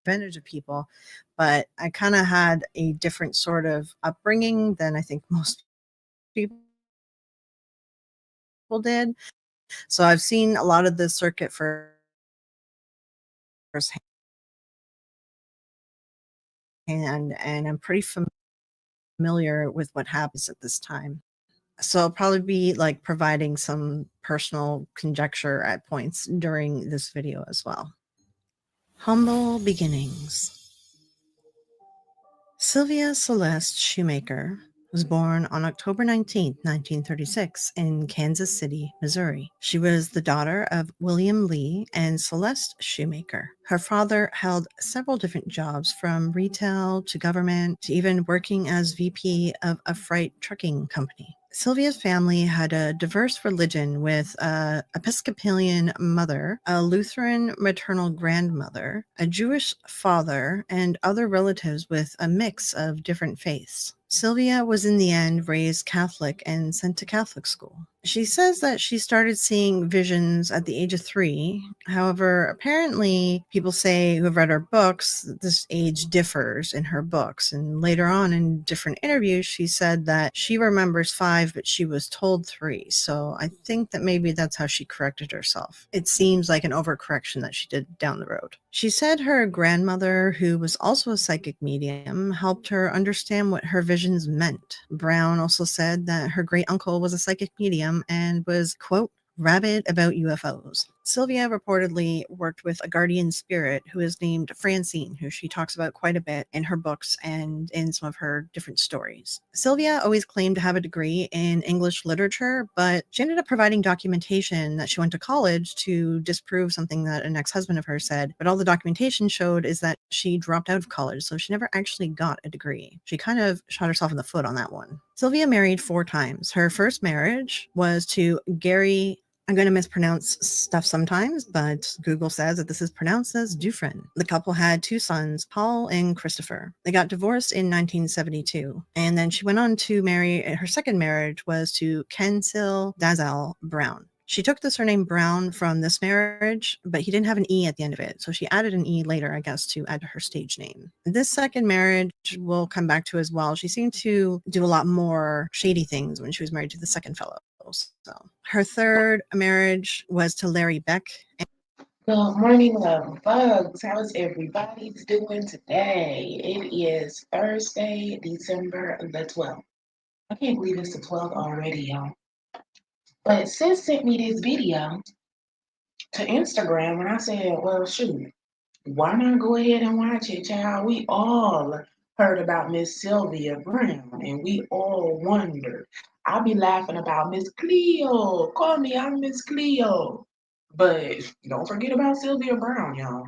advantage of people, but I kind of had a different sort of upbringing than I think most people did. So I've seen a lot of this circuit firsthand, and I'm pretty familiar with what happens at this time. So I'll probably be like providing some personal conjecture at points during this video as well. Humble beginnings. Sylvia Celeste Shoemaker was born on October 19, 1936, in Kansas City, Missouri. She was the daughter of William Lee and Celeste Shoemaker. Her father held several different jobs, from retail to government to even working as VP of a freight trucking company. Sylvia's family had a diverse religion, with an Episcopalian mother, a Lutheran maternal grandmother, a Jewish father, and other relatives with a mix of different faiths. Sylvia was in the end raised Catholic and sent to Catholic school. She says that she started seeing visions at the age of 3. However, apparently people say who have read her books that this age differs in her books. And later on in different interviews, she said that she remembers 5, but she was told 3. So I think that maybe that's how she corrected herself. It seems like an overcorrection that she did down the road. She said her grandmother, who was also a psychic medium, helped her understand what her visions meant. Browne also said that her great uncle was a psychic medium and was, quote, rabid about UFOs. Sylvia reportedly worked with a guardian spirit who is named Francine, who she talks about quite a bit in her books and in some of her different stories. Sylvia always claimed to have a degree in English literature, but she ended up providing documentation that she went to college to disprove something that an ex-husband of hers said, but all the documentation showed is that she dropped out of college, so she never actually got a degree. She kind of shot herself in the foot on that one. Sylvia married 4 times. Her first marriage was to Gary. I'm going to mispronounce stuff sometimes, but Google says that this is pronounced as Dufresne. The couple had 2 sons, Paul and Christopher. They got divorced in 1972, and then she went on to marry. Her second marriage was to Kensil Dazel Browne. She took the surname Browne from this marriage, but he didn't have an E at the end of it, so she added an E later, I guess, to add to her stage name. This second marriage we'll come back to as well. She seemed to do a lot more shady things when she was married to the second fellow. So her third marriage was to Larry Beck. Good morning, love bugs. How is everybody doing today? It is Thursday, December the 12th. I can't believe it's the 12th already, y'all. But sis sent me this video to Instagram, and I said, well, shoot, why not go ahead and watch it, child? We all heard about Miss Sylvia Browne, and we all wondered. I be laughing about Miss Cleo. Call me, I'm Miss Cleo. But don't forget about Sylvia Browne, y'all.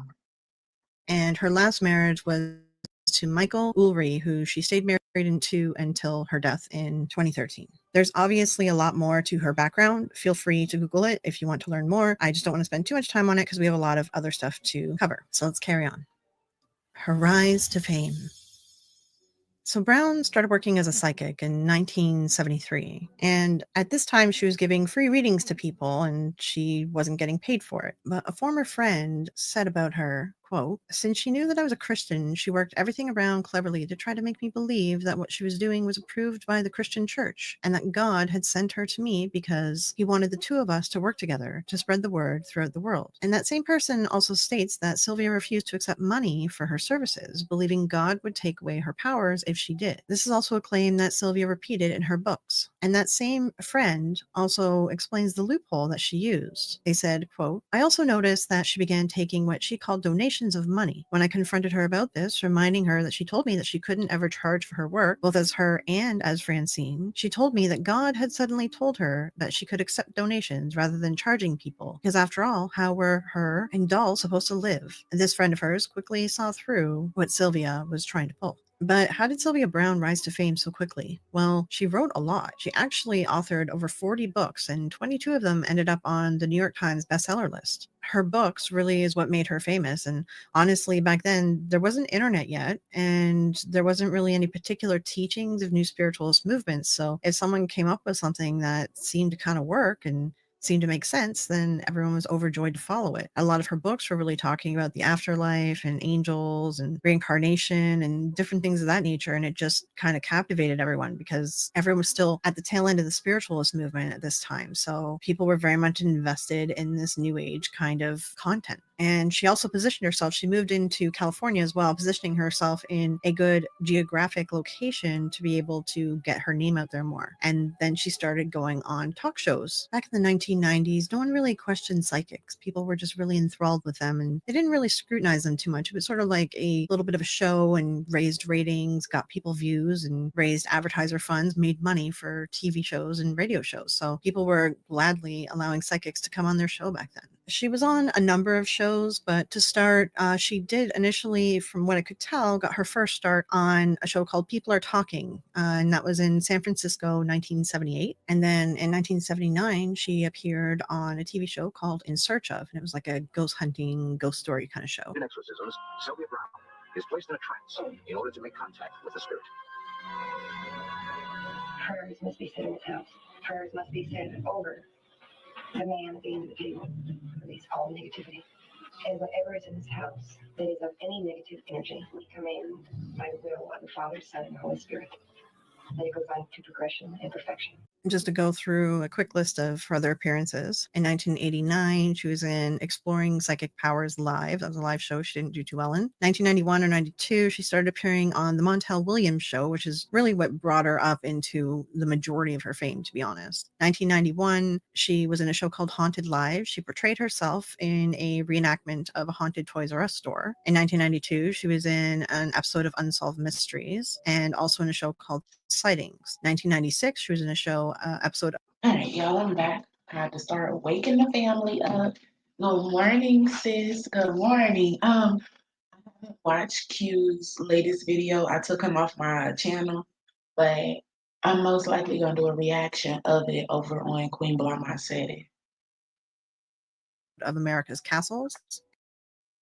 And her last marriage was to Michael Ulrey, who she stayed married into until her death in 2013. There's obviously a lot more to her background. Feel free to Google it if you want to learn more. I just don't want to spend too much time on it because we have a lot of other stuff to cover. So let's carry on. Her rise to fame. So Browne started working as a psychic in 1973, and at this time she was giving free readings to people and she wasn't getting paid for it. But a former friend said about her, quote, since she knew that I was a Christian, she worked everything around cleverly to try to make me believe that what she was doing was approved by the Christian church and that God had sent her to me because he wanted the 2 of us to work together to spread the word throughout the world. And that same person also states that Sylvia refused to accept money for her services, believing God would take away her powers if she did. This is also a claim that Sylvia repeated in her books. And that same friend also explains the loophole that she used. They said, quote, I also noticed that she began taking what she called donations of money. When I confronted her about this, reminding her that she told me that she couldn't ever charge for her work, both as her and as Francine, she told me that God had suddenly told her that she could accept donations rather than charging people, because after all, how were her and Doll supposed to live? And this friend of hers quickly saw through what Sylvia was trying to pull. But how did Sylvia Browne rise to fame so quickly? Well, she wrote a lot. She actually authored over 40 books, and 22 of them ended up on the New York Times bestseller list. Her books really is what made her famous, and honestly, back then, there wasn't internet yet, and there wasn't really any particular teachings of new spiritualist movements, so if someone came up with something that seemed to kind of work and seemed to make sense, then everyone was overjoyed to follow it. A lot of her books were really talking about the afterlife and angels and reincarnation and different things of that nature. And it just kind of captivated everyone because everyone was still at the tail end of the spiritualist movement at this time. So people were very much invested in this new age kind of content. And she also positioned herself, she moved into California as well, positioning herself in a good geographic location to be able to get her name out there more. And then she started going on talk shows. Back in the 1990s, no one really questioned psychics. People were just really enthralled with them and they didn't really scrutinize them too much. It was sort of like a little bit of a show and raised ratings, got people views, and raised advertiser funds, made money for TV shows and radio shows. So people were gladly allowing psychics to come on their show back then. She was on a number of shows, but to start, she did initially, from what I could tell, got her first start on a show called People Are Talking, and that was in San Francisco, 1978. And then in 1979, she appeared on a TV show called In Search Of, and it was like a ghost hunting, ghost story kind of show. In exorcisms, Sylvia Browne is placed in a trance in order to make contact with the spirit. Prayers must be said in his house. Prayers must be said over the man at the end of the table. Release all negativity. And whatever is in his house that is of any negative energy, we command by the will of the Father, Son, and Holy Spirit that it goes on to progression and perfection. Just to go through a quick list of her other appearances. In 1989, she was in Exploring Psychic Powers Live. That was a live show she didn't do too well in. 1991 or 92, she started appearing on The Montel Williams Show, which is really what brought her up into the majority of her fame, to be honest. 1991, she was in a show called Haunted Live. She portrayed herself in a reenactment of a haunted Toys R Us store. In 1992, she was in an episode of Unsolved Mysteries and also in a show called Sightings. 1996, she was in a show episode. All right, y'all, I'm back. I had to start waking the family up. Good morning, sis. Good morning. I haven't watched Q's latest video. I took him off my channel, but I'm most likely gonna do a reaction of it over on Queen Blahmoms Said It. Of America's Castles.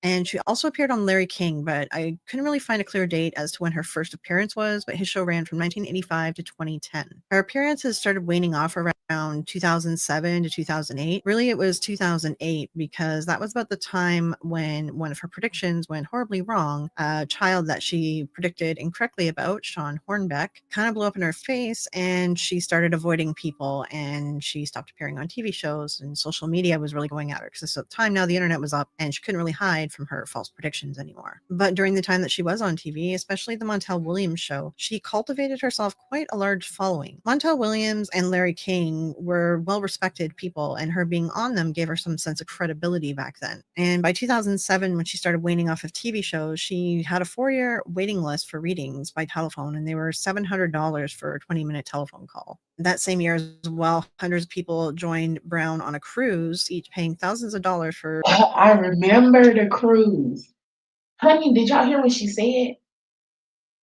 And she also appeared on Larry King, but I couldn't really find a clear date as to when her first appearance was, but his show ran from 1985 to 2010. Her appearances started waning off around 2007 to 2008. Really, it was 2008 because that was about the time when one of her predictions went horribly wrong. A child that she predicted incorrectly about, Sean Hornbeck, kind of blew up in her face and she started avoiding people and she stopped appearing on TV shows and social media was really going at her because at the time now the internet was up and she couldn't really hide from her false predictions anymore. But during the time that she was on TV, especially the Montel Williams show, she cultivated herself quite a large following. Montel Williams and Larry King were well-respected people, and her being on them gave her some sense of credibility back then. And by 2007, when she started waning off of TV shows, she had a 4-year waiting list for readings by telephone, and they were $700 for a 20-minute telephone call. That same year as well, hundreds of people joined Brown on a cruise, each paying thousands of dollars for. I remember the cruise. Honey, did y'all hear what she said?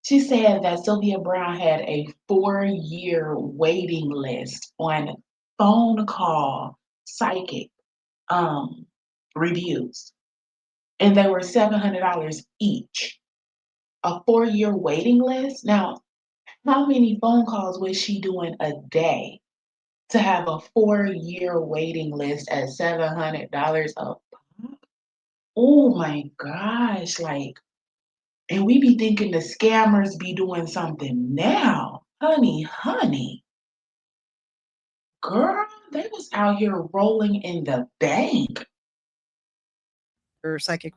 She said that Sylvia Browne had a 4-year waiting list on phone call psychic reviews, and they were $700 each. A 4-year waiting list. Now, how many phone calls was she doing a day to have a 4-year waiting list at $700 a pop? Oh my gosh, like, and we be thinking the scammers be doing something now. Honey, girl, they was out here rolling in the bank. Or psychic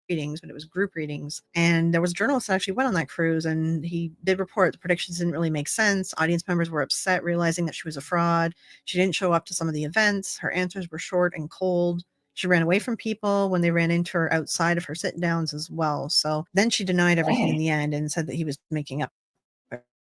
readings, but it was group readings. And there was a journalist that actually went on that cruise, and he did report the predictions didn't really make sense. Audience members were upset, realizing that she was a fraud. She didn't show up to some of the events. Her answers were short and cold. She ran away from people when they ran into her outside of her sit downs as well. So then she denied everything in the end and said that he was making up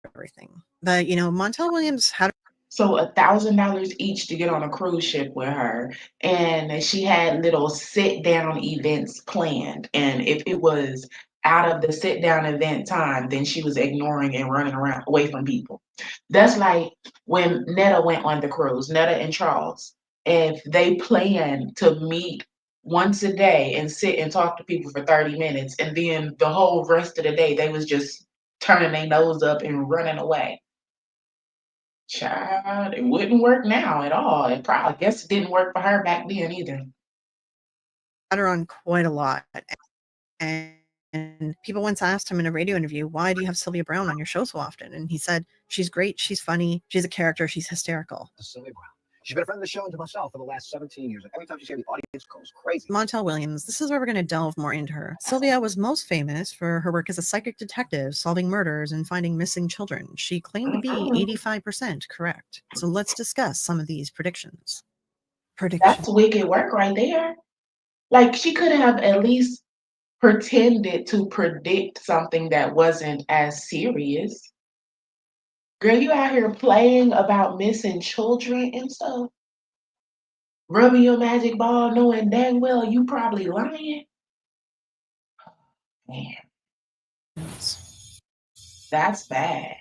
everything. But, Montel Williams had. So $1,000 each to get on a cruise ship with her, and she had little sit down events planned. And if it was out of the sit down event time, then she was ignoring and running around away from people. That's like when Netta went on the cruise, Netta and Charles. If they planned to meet once a day and sit and talk to people for 30 minutes, and then the whole rest of the day they was just turning their nose up and running away. Child, it wouldn't work now at all. It probably, I guess it didn't work for her back then either. Had her on quite a lot. And people once asked him in a radio interview, why do you have Sylvia Browne on your show so often? And he said, she's great, she's funny, she's a character, she's hysterical. Sylvia Browne. She's been a friend of the show and to myself for the last 17 years. And every time she's here, the audience goes crazy. Montel Williams, this is where we're going to delve more into her. Sylvia was most famous for her work as a psychic detective, solving murders and finding missing children. She claimed to be 85% correct. So let's discuss some of these predictions. That's wicked work right there. Like, she could have at least pretended to predict something that wasn't as serious. Girl, you out here playing about missing children and stuff, rubbing your magic ball, knowing dang well you probably lying. Man, that's bad.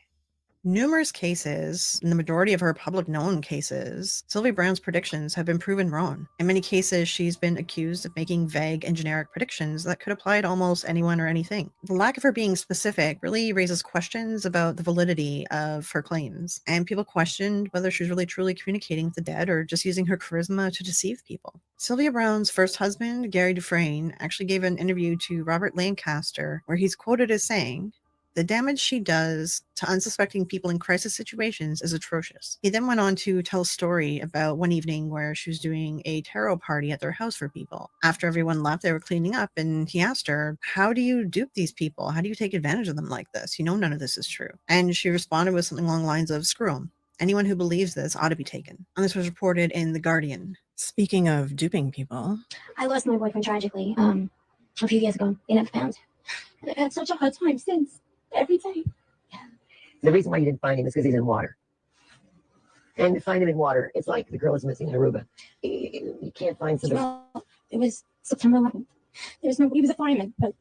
Numerous cases, in the majority of her public known cases, Sylvia Browne's predictions have been proven wrong. In many cases, she's been accused of making vague and generic predictions that could apply to almost anyone or anything. The lack of her being specific really raises questions about the validity of her claims, and people questioned whether she was really truly communicating with the dead or just using her charisma to deceive people. Sylvia Browne's first husband, Gary Dufresne, actually gave an interview to Robert Lancaster where he's quoted as saying, "The damage she does to unsuspecting people in crisis situations is atrocious." He then went on to tell a story about one evening where she was doing a tarot party at their house for people. After everyone left, they were cleaning up, and he asked her, "How do you dupe these people? How do you take advantage of them like this? You know none of this is true." And she responded with something along the lines of, "Screw them. Anyone who believes this ought to be taken." And this was reported in The Guardian. Speaking of duping people, I lost my boyfriend tragically a few years ago in a pound. And I've had such a hard time since. Every day. The reason why you didn't find him is because he's in water. And to find him in water, it's like the girl is missing in Aruba. You can't find somebody. Well, it was September 11th. There's no, he was a fireman, but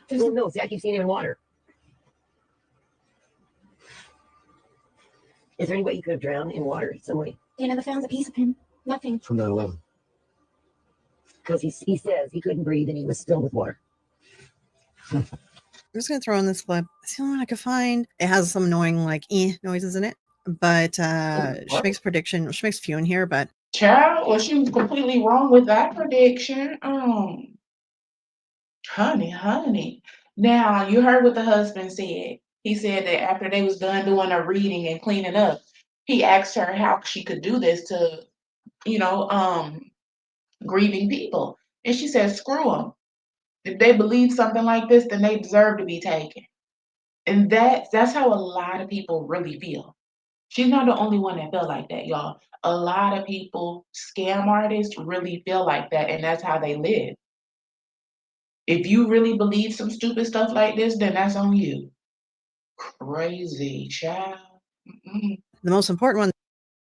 there's Well, no, see, I keep seeing him in water. Is there any way you could have drowned in water some way? they never found a piece of him. Nothing. From 9/11. Because he says he couldn't breathe and he was filled with water. I'm just going to throw in this clip. It's the only one I could find. It has some annoying, like, noises in it. But she makes a prediction. She makes a few in here, but Child, well, she was completely wrong with that prediction. Honey. Now, you heard what the husband said. He said that after they was done doing a reading and cleaning up, he asked her how she could do this to, grieving people. And she said, screw them. If they believe something like this, then they deserve to be taken. And that's how a lot of people really feel. She's not the only one that feel like that, y'all. A lot of people, scam artists, really feel like that, and that's how they live. If you really believe some stupid stuff like this, then that's on you. Crazy, child. Mm-mm. the most important one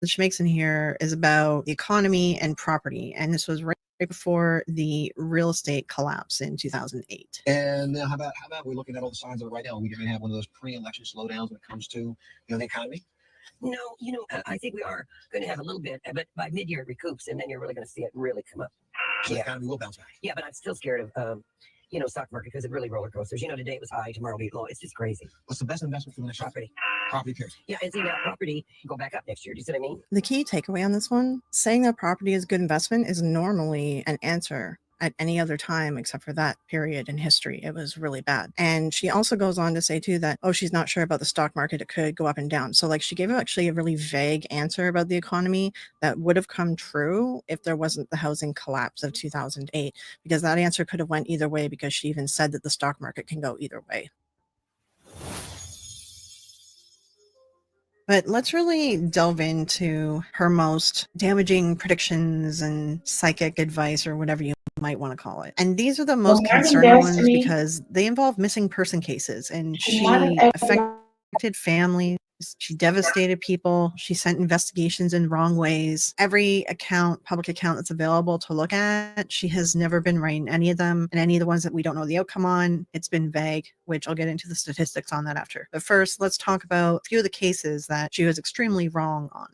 that she makes in here is about the economy and property. And this was right before the real estate collapse in 2008. And how about we're looking at all the signs of it right now? We're going to have one of those pre-election slowdowns when it comes to the economy. No, I think we are going to have a little bit, but by mid-year it recoups, and then you're really going to see it really come up. So the economy will bounce back. Yeah, but I'm still scared of, stock market because it really roller coasters. Today it was high, tomorrow it'll be low. It's just crazy. What's the best investment for the next Property. Property period. Yeah, and see now property go back up next year. Do you see what I mean? The key takeaway on this one, saying that property is a good investment is normally an answer at any other time except for that period in history. It was really bad. And she also goes on to say too that, she's not sure about the stock market. It could go up and down. So like she gave actually a really vague answer about the economy that would have come true if there wasn't the housing collapse of 2008, because that answer could have went either way, because she even said that the stock market can go either way. But let's really delve into her most damaging predictions and psychic advice, or whatever you might want to call it. And these are the most concerning ones because they involve missing person cases, and she affected families. She devastated people. She sent investigations in wrong ways. Every public account that's available to look at, she has never been right in any of them. And any of the ones that we don't know the outcome on, it's been vague, which I'll get into the statistics on that after. But first, let's talk about a few of the cases that she was extremely wrong on.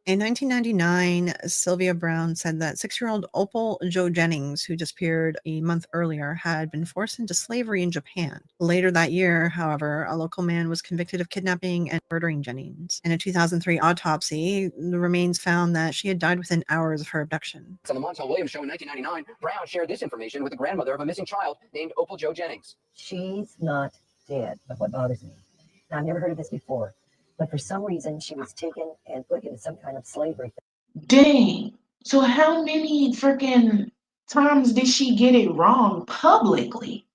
In 1999, Sylvia Browne said that 6-year-old Opal Jo Jennings, who disappeared a month earlier, had been forced into slavery in Japan. Later that year, however, a local man was convicted of kidnapping and murdering Jennings. In a 2003 autopsy, the remains found that she had died within hours of her abduction. On the Montel Williams show in 1999, Brown shared this information with the grandmother of a missing child named Opal Jo Jennings. She's not dead, but what bothers me, now, I've never heard of this before, but for some reason she was taken and put into some kind of slavery. Dang. So how many freaking times did she get it wrong publicly?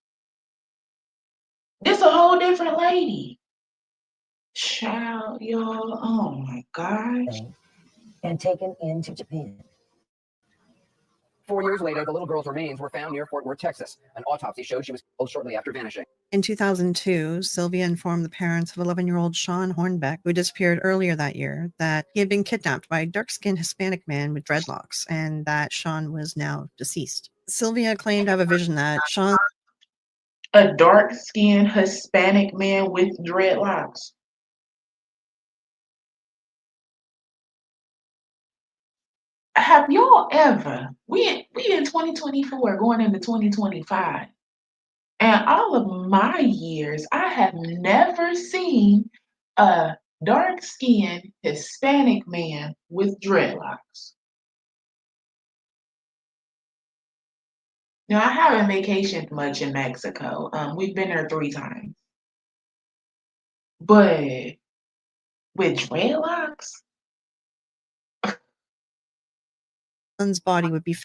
This a whole different lady. Child, y'all. Oh my gosh. And taken into Japan. 4 years later, the little girl's remains were found near Fort Worth, Texas. An autopsy showed she was killed shortly after vanishing. In 2002, Sylvia informed the parents of 11-year-old Sean Hornbeck, who disappeared earlier that year, that he had been kidnapped by a dark-skinned Hispanic man with dreadlocks and that Sean was now deceased. Sylvia claimed to have a vision that Sean, A dark-skinned Hispanic man with dreadlocks. Have y'all ever? We in 2024 going into 2025. And all of my years, I have never seen a dark-skinned Hispanic man with dreadlocks. Now, I haven't vacationed much in Mexico. We've been there 3 times. But with dreadlocks? Sean's body would be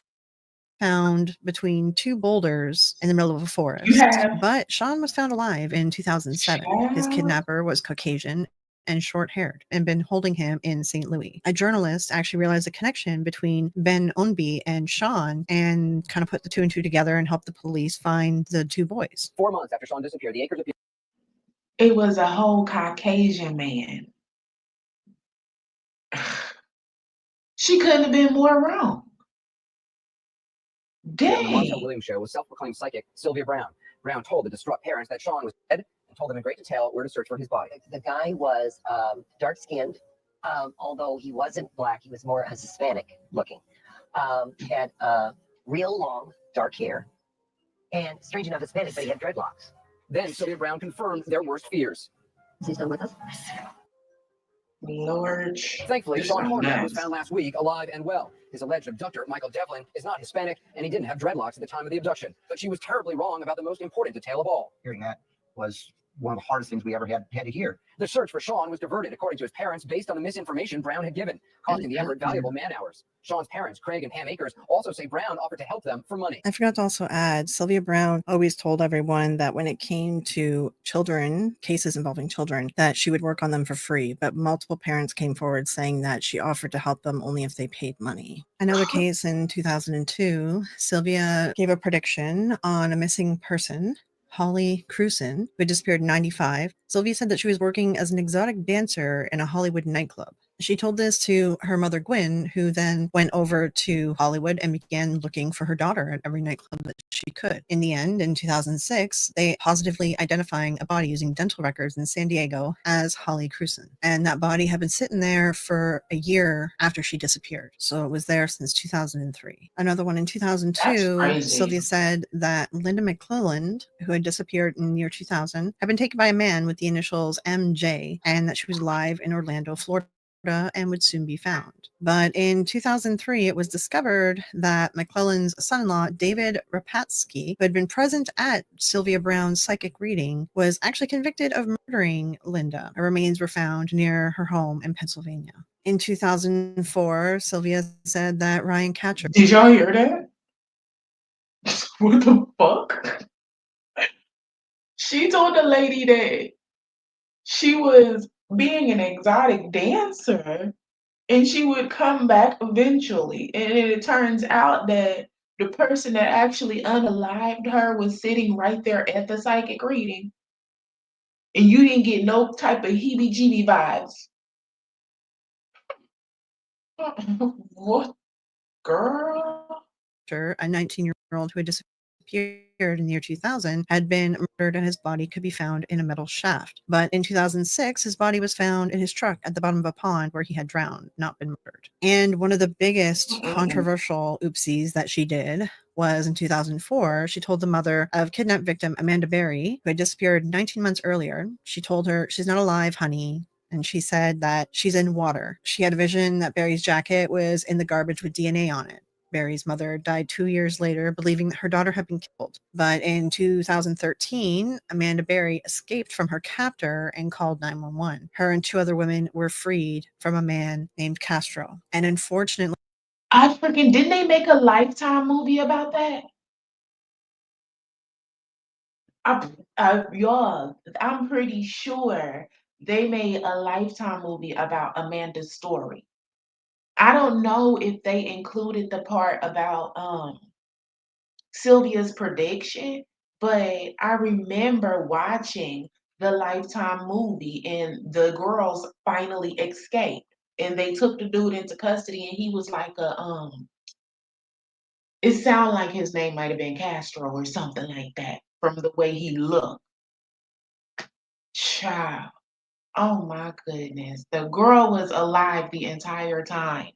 found between 2 boulders in the middle of a forest. But Sean was found alive in 2007. His kidnapper was Caucasian and short-haired and been holding him in St. Louis. A journalist actually realized a connection between Ben Onby and Sean and kind of put the 2 and 2 together and helped the police find the 2 boys. 4 months after Sean disappeared, the Acres appeared. It was a whole Caucasian man. She couldn't have been more wrong. The Montel Dang. Williams show was self-proclaimed psychic Sylvia Browne. Brown told the distraught parents that Sean was dead and told them in great detail where to search for his body. The guy was dark-skinned, although he wasn't black, he was more Hispanic looking. Had real long dark hair, and strange enough Hispanic, but he had dreadlocks. Then Sylvia Browne confirmed their worst fears. Is he still with us? Lord. Thankfully, This Sean is Hornbeck nuts. was found last week alive and well. His alleged abductor, Michael Devlin, is not Hispanic, and he didn't have dreadlocks at the time of the abduction. But she was terribly wrong about the most important detail of all. Hearing that was one of the hardest things we ever had to hear. The search for Sean was diverted, according to his parents, based on the misinformation Brown had given, costing the effort valuable man-hours. Sean's parents, Craig and Pam Akers, also say Brown offered to help them for money. I forgot to also add, Sylvia Browne always told everyone that when it came to children, cases involving children, that she would work on them for free, but multiple parents came forward saying that she offered to help them only if they paid money. Another case in 2002, Sylvia gave a prediction on a missing person, Holly Cruson, who had disappeared in 1995. Sylvia said that she was working as an exotic dancer in a Hollywood nightclub. She told this to her mother, Gwen, who then went over to Hollywood and began looking for her daughter at every nightclub that she could. In the end, in 2006, they positively identifying a body using dental records in San Diego as Holly Cruson. And that body had been sitting there for a year after she disappeared. So it was there since 2003. Another one in 2002, Sylvia said that Linda McClelland, who had disappeared in the year 2000, had been taken by a man with the initials MJ, and that she was alive in Orlando, Florida, and would soon be found. But in 2003, it was discovered that McClellan's son-in-law, David Rapatsky, who had been present at Sylvia Browne's psychic reading, was actually convicted of murdering Linda. Her remains were found near her home in Pennsylvania. In 2004, Sylvia said that Ryan Catcher... Did y'all hear that? What the fuck? She told the lady that she was being an exotic dancer and she would come back eventually. And it turns out that the person that actually unalived her was sitting right there at the psychic reading. And you didn't get no type of heebie-jeebie vibes. What? Girl? A 19-year-old who had disappeared disappeared in the year 2000 had been murdered and his body could be found in a metal shaft. But in 2006, his body was found in his truck at the bottom of a pond where he had drowned, not been murdered. And one of the biggest controversial oopsies that she did was in 2004, she told the mother of kidnapped victim Amanda Berry, who had disappeared 19 months earlier. She told her, "She's not alive, honey." And she said that she's in water. She had a vision that Berry's jacket was in the garbage with DNA on it. Berry's mother died 2 years later, believing that her daughter had been killed. But in 2013, Amanda Berry escaped from her captor and called 911. Her and 2 other women were freed from a man named Castro. And unfortunately, didn't they make a Lifetime movie about that? Y'all, I'm pretty sure they made a Lifetime movie about Amanda's story. I don't know if they included the part about Sylvia's prediction, but I remember watching the Lifetime movie and the girls finally escaped and they took the dude into custody and he was like it sounded like his name might have been Castro or something like that from the way he looked. Child. Oh my goodness. The girl was alive the entire time.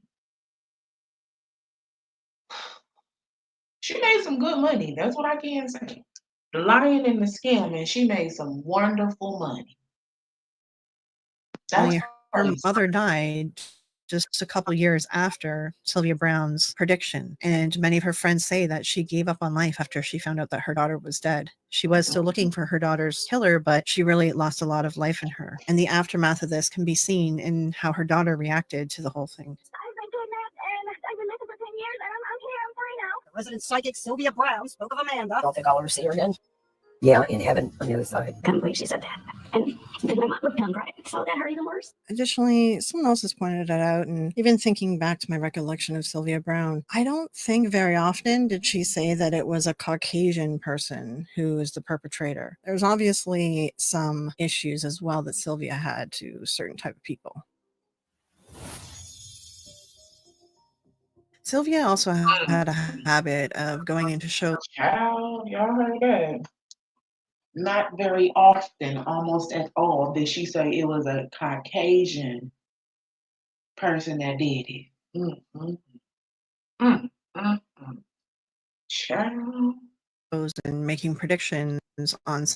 She made some good money. That's what I can say. The Lion and the Scam, and she made some wonderful money. That's her probably mother died just a couple years after Sylvia Browne's prediction. And many of her friends say that she gave up on life after she found out that her daughter was dead. She was still looking for her daughter's killer, but she really lost a lot of life in her. And the aftermath of this can be seen in how her daughter reacted to the whole thing. I've been kidnapped and I've been missing for 10 years and I'm here, I'm free now. The resident psychic Sylvia Browne spoke of Amanda. I don't think I'll ever see her again. Yeah, in heaven on the other side. Couldn't believe she said that. And then my mom would come crying. So that hurt even worse. Additionally, someone else has pointed it out, and even thinking back to my recollection of Sylvia Browne, I don't think very often did she say that it was a Caucasian person who is the perpetrator. There's obviously some issues as well that Sylvia had to certain type of people. Sylvia also had a habit of going into shows. Child, y'all heard that. Not very often, almost at all, did she say it was a Caucasian person that did it. Child. And making predictions on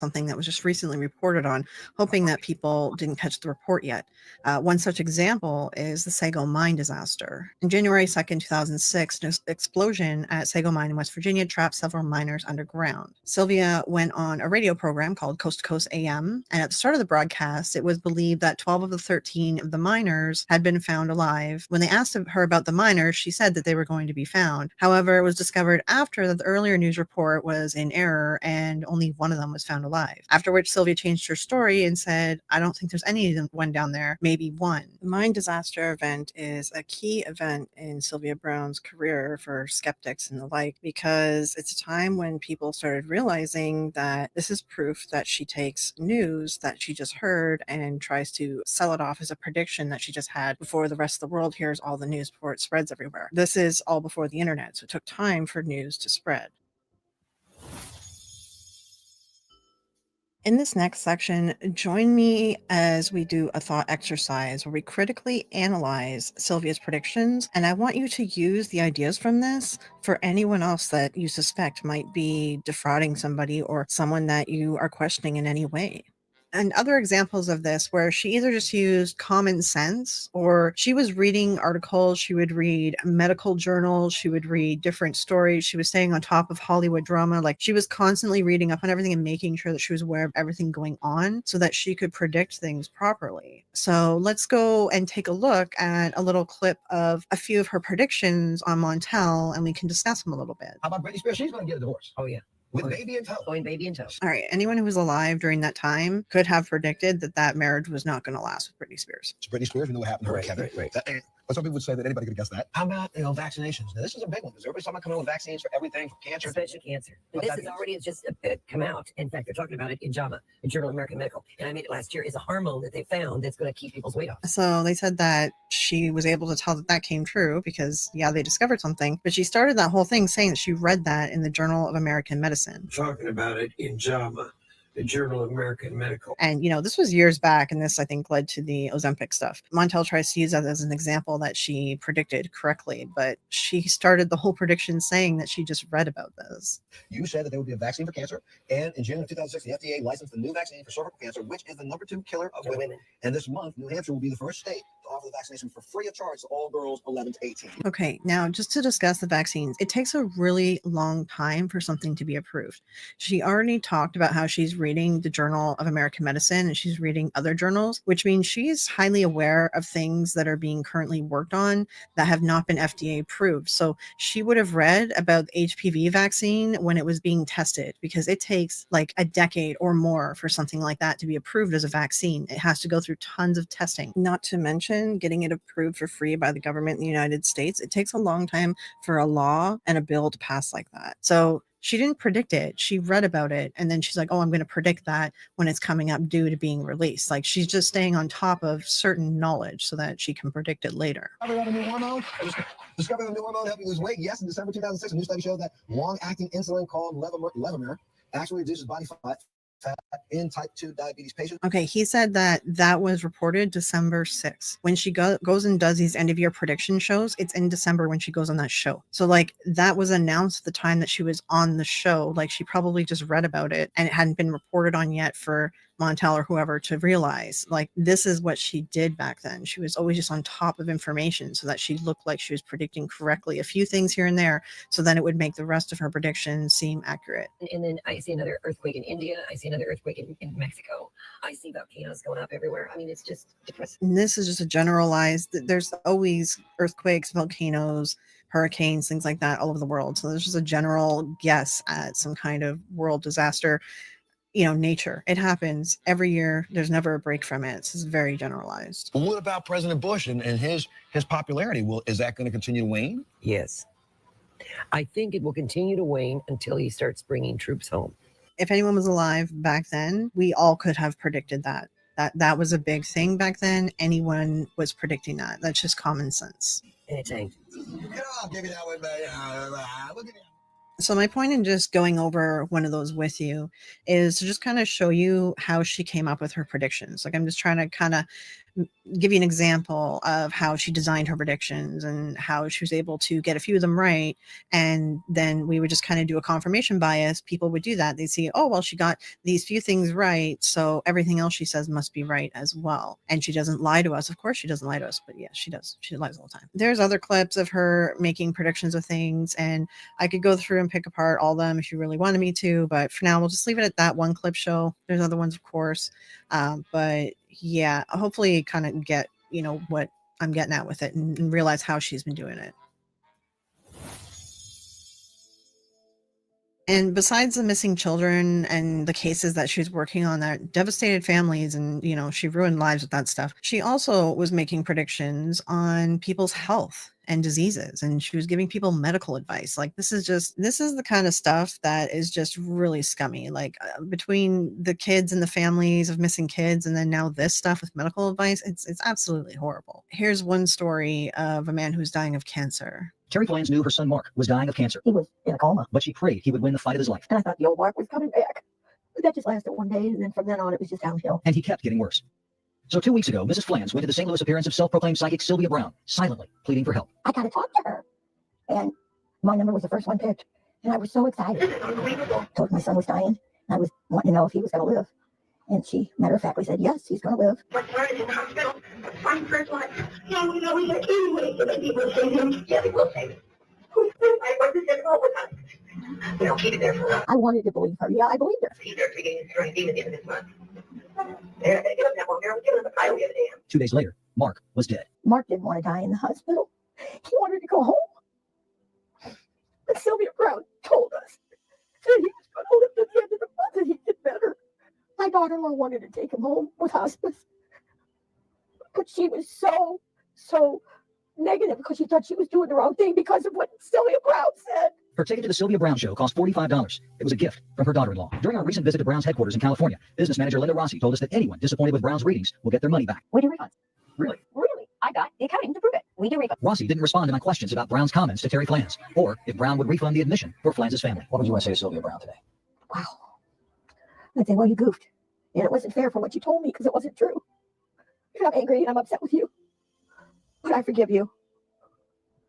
something that was just recently reported on, hoping that people didn't catch the report yet. One such example is the Sago mine disaster. On January 2nd, 2006, an explosion at Sago mine in West Virginia trapped several miners underground. Sylvia went on a radio program called Coast to Coast AM, and at the start of the broadcast, it was believed that 12 of the 13 of the miners had been found alive. When they asked her about the miners, she said that they were going to be found. However, it was discovered after that the earlier news report was in error and only one of them was found alive. After which Sylvia changed her story and said, "I don't think there's anyone down there, maybe one." The mine disaster event is a key event in Sylvia Browne's career for skeptics and the like, because it's a time when people started realizing that this is proof that she takes news that she just heard and tries to sell it off as a prediction that she just had before the rest of the world hears all the news before it spreads everywhere. This is all before the internet, so it took time for news to spread. In this next section, join me as we do a thought exercise where we critically analyze Sylvia's predictions, and I want you to use the ideas from this for anyone else that you suspect might be defrauding somebody or someone that you are questioning in any way. And other examples of this where she either just used common sense or she was reading articles, she would read medical journals, she would read different stories. She was staying on top of Hollywood drama. Like she was constantly reading up on everything and making sure that she was aware of everything going on so that she could predict things properly. So let's go and take a look at a little clip of a few of her predictions on Montel and we can discuss them a little bit. How about Britney Spears? She's going to get a divorce. Oh, yeah. With baby in tow. Going baby in tow. All right. Anyone who was alive during that time could have predicted that that marriage was not going to last with Britney Spears. It's Britney Spears. We know what happened to her and Kevin. Right. But some people would say that anybody could guess that. How about, vaccinations? Now, this is a big one because everybody's talking about coming out with vaccines for everything, from cancer. Especially cancer. But This that has means- already just come out. In fact, they're talking about it in JAMA, the Journal of American Medical. And I made it last year, is a hormone that they found that's going to keep people's weight off. So they said that she was able to tell that that came true because, yeah, they discovered something. But she started that whole thing saying that she read that in the Journal of American Medicine. Talking about it in JAMA, the Journal of American Medical. And, this was years back, and this, I think, led to the Ozempic stuff. Montel tries to use that as an example that she predicted correctly, but she started the whole prediction saying that she just read about this. You said that there would be a vaccine for cancer, and in June of 2006, the FDA licensed a new vaccine for cervical cancer, which is the number 2 killer of women. And this month, New Hampshire will be the first state to offer the vaccination for free of charge to all girls 11 to 18. Okay, now just to discuss the vaccines, it takes a really long time for something to be approved. She already talked about how she's reading the Journal of American Medicine and she's reading other journals, which means she's highly aware of things that are being currently worked on that have not been FDA approved. So she would have read about the HPV vaccine when it was being tested, because it takes like a decade or more for something like that to be approved as a vaccine. It has to go through tons of testing, not to mention getting it approved for free by the government in the United States. It takes a long time for a law and a bill to pass like that. So she didn't predict it. She read about it. And then she's like, oh, I'm going to predict that when it's coming up due to being released. Like, she's just staying on top of certain knowledge so that she can predict it later. Discovery of a new hormone? Discovery of a new hormone helping lose weight? Yes, in December 2006, a new study showed that long-acting insulin called Levemir actually reduces body fat in type 2 diabetes patients. Okay, he said that that was reported December 6th. When she goes and does these end-of-year prediction shows, it's in December when she goes on that show. So, like, that was announced at the time that she was on the show. Like, she probably just read about it, and it hadn't been reported on yet for Montel or whoever to realize, like, this is what she did back then. She was always just on top of information so that she looked like she was predicting correctly, a few things here and there, so then it would make the rest of her predictions seem accurate. And then I see another earthquake in India. I see another earthquake in Mexico. I see volcanoes going up everywhere. I mean, it's just depressing. And this is just a generalized, there's always earthquakes, volcanoes, hurricanes, things like that all over the world. So there's just a general guess at some kind of world disaster. Nature. It happens every year. There's never a break from it. It's very generalized. Well, what about President Bush and his popularity? Is that going to continue to wane? Yes. I think it will continue to wane until he starts bringing troops home. If anyone was alive back then, we all could have predicted that. That was a big thing back then. Anyone was predicting that. That's just common sense. And it tanked. Give me that one, look at that. So my point in just going over one of those with you is to just kind of show you how she came up with her predictions. Like, I'm just trying to kind of give you an example of how she designed her predictions and how she was able to get a few of them right. And then we would just kind of do a confirmation bias. People would do that. They'd see, oh, well, she got these few things right, so everything else she says must be right as well. And she doesn't lie to us. Of course she doesn't lie to us, but yeah, she does. She lies all the time. There's other clips of her making predictions of things, and I could go through and pick apart all of them if you really wanted me to, but for now we'll just leave it at that one clip show. There's other ones, of course, but yeah, hopefully kind of get what I'm getting at with it and realize how she's been doing it. And besides the missing children and the cases that she's working on that devastated families and, she ruined lives with that stuff, she also was making predictions on people's health and diseases. And she was giving people medical advice. Like, this is the kind of stuff that is just really scummy. Like, between the kids and the families of missing kids, and then now this stuff with medical advice, it's absolutely horrible. Here's one story of a man who's dying of cancer. Terry Flans knew her son Mark was dying of cancer. He was in a coma. But she prayed he would win the fight of his life. And I thought the old Mark was coming back. But that just lasted one day, and then from then on, it was just downhill. And he kept getting worse. So 2 weeks ago, Mrs. Flans went to the St. Louis appearance of self-proclaimed psychic Sylvia Browne, silently pleading for help. I got to talk to her. And my number was the first one picked. And I was so excited. Told my son was dying. I was wanting to know if he was going to live. And she matter-of-factly said, yes, he's going to live. But where is in the hospital? I'm first one. No, we can't anyway, so that they will save him. Yeah, they will save him. I wasn't there all the time. They'll keep it there for us. I wanted to believe her. Yeah, I believed her. He's there 3 days straight, even at the end of this month. They're going to give him that one. They're giving him a title the other day. 2 days later, Mark was dead. Mark didn't want to die in the hospital. He wanted to go home. But Sylvia Browne told us that he was going to live to the end of the month and he'd get better. My daughter-in-law wanted to take him home with hospice. But she was so negative because she thought she was doing the wrong thing because of what Sylvia Browne said. Her ticket to the Sylvia Browne show cost $45. It was a gift from her daughter-in-law. During our recent visit to Brown's headquarters in California, business manager Linda Rossi told us that anyone disappointed with Brown's readings will get their money back. We do refunds. Really? Really? I got the accounting to prove it. We do refunds. Rossi didn't respond to my questions about Brown's comments to Terry Flans, or if Brown would refund the admission for Flans' family. What would you want to say to Sylvia Browne today? Wow. I'd say, well, you goofed. And it wasn't fair for what you told me because it wasn't true. And I'm angry and I'm upset with you. But I forgive you.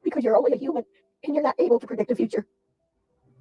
Because you're only a human and you're not able to predict the future.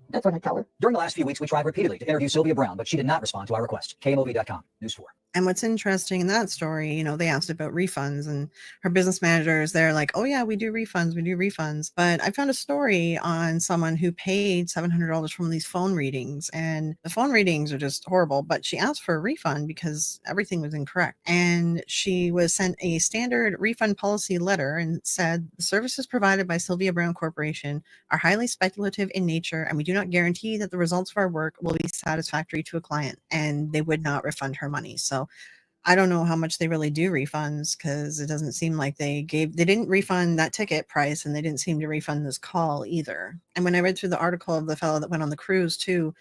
That's what I tell her. During the last few weeks, we tried repeatedly to interview Sylvia Browne, but she did not respond to our request. KMOV.com, News 4. And what's interesting in that story, they asked about refunds, and her business managers, they're like, oh yeah, we do refunds. But I found a story on someone who paid $700 from these phone readings, and the phone readings are just horrible, but she asked for a refund because everything was incorrect. And she was sent a standard refund policy letter and said, the services provided by Sylvia Browne Corporation are highly speculative in nature, and we do not guarantee that the results of our work will be satisfactory to a client. And they would not refund her money. So I don't know how much they really do refunds, because it doesn't seem like they didn't refund that ticket price, and they didn't seem to refund this call either. And when I read through the article of the fellow that went on the cruise too,